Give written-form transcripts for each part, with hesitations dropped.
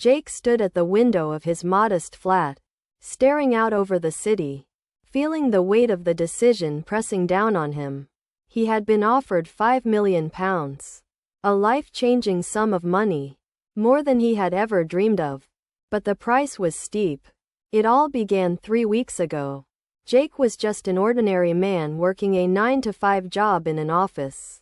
Jake stood at the window of his modest flat, staring out over the city, feeling the weight of the decision pressing down on him. He had been offered £5 million, a life-changing sum of money, more than he had ever dreamed of. But the price was steep. It all began 3 weeks ago. Jake was just an ordinary man working a 9-to-5 job in an office,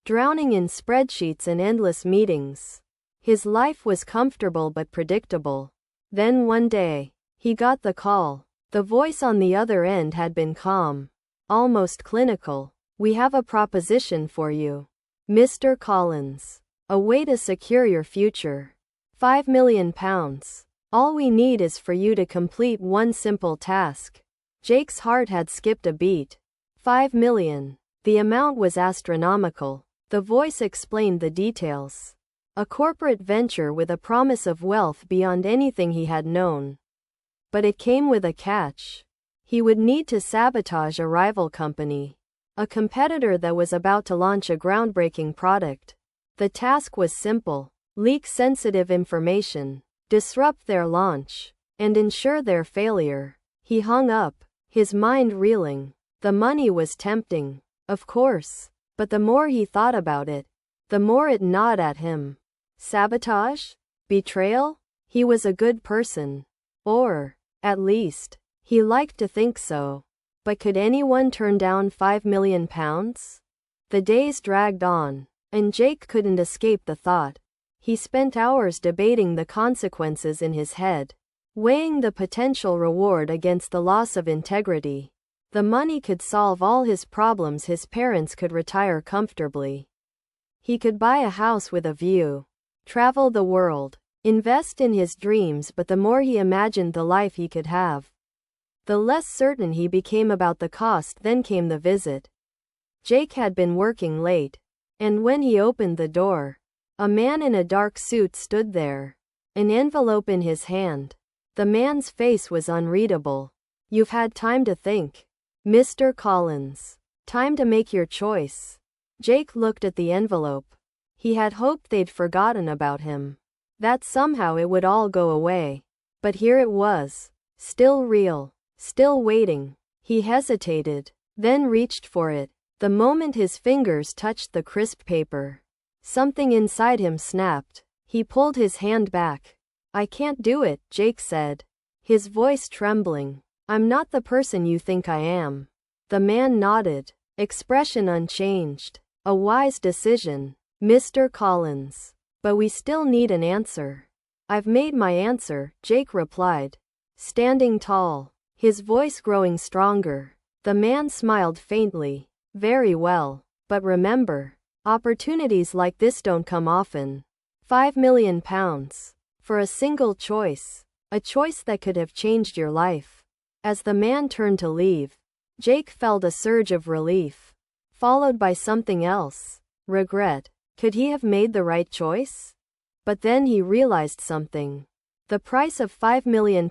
drowning in spreadsheets and endless meetings. His life was comfortable but predictable. Then one day, he got the call. The voice on the other end had been calm, almost clinical. "We have a proposition for you, Mr. Collins. A way to secure your future. £5 million. All we need is for you to complete one simple task." Jake's heart had skipped a beat. $5 million. The amount was astronomical. The voice explained the details. A corporate venture with a promise of wealth beyond anything he had known. But it came with a catch. He would need to sabotage a rival company, a competitor that was about to launch a groundbreaking product. The task was simple: leak sensitive information, disrupt their launch, and ensure their failure. He hung up, his mind reeling. The money was tempting, of course, but the more he thought about it, the more it gnawed at him. Sabotage? Betrayal? He was a good person. Or, at least, he liked to think so. But could anyone turn down £5 million? The days dragged on, and Jake couldn't escape the thought. He spent hours debating the consequences in his head, weighing the potential reward against the loss of integrity. The money could solve all his problems. His parents could retire comfortably. He could buy a house with a view, travel the world, invest in his dreams. But the more he imagined the life he could have, the less certain he became about the cost. Then came the visit. Jake had been working late, and when he opened the door, a man in a dark suit stood there, an envelope in his hand. The man's face was unreadable. "You've had time to think, Mr. Collins. Time to make your choice." Jake looked at the envelope. He had hoped they'd forgotten about him, that somehow it would all go away. But here it was, still real, still waiting. He hesitated, then reached for it. The moment his fingers touched the crisp paper, something inside him snapped. He pulled his hand back. "I can't do it," Jake said, his voice trembling. "I'm not the person you think I am." The man nodded, expression unchanged. "A wise decision, Mr. Collins. But we still need an answer." "I've made my answer," Jake replied, standing tall, his voice growing stronger. The man smiled faintly. "Very well. But remember, opportunities like this don't come often. £5 million. For a single choice. A choice that could have changed your life." As the man turned to leave, Jake felt a surge of relief, followed by something else. Regret. Could he have made the right choice? But then he realized something. The price of £5 million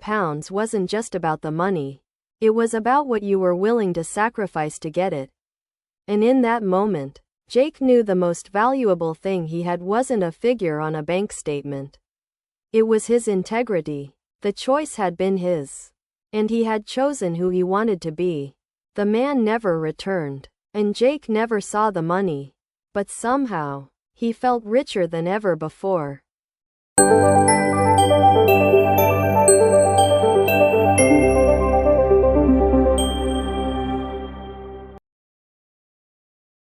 wasn't just about the money. It was about what you were willing to sacrifice to get it. And in that moment, Jake knew the most valuable thing he had wasn't a figure on a bank statement. It was his integrity. The choice had been his, and he had chosen who he wanted to be. The man never returned, and Jake never saw the money. But somehow, he felt richer than ever before.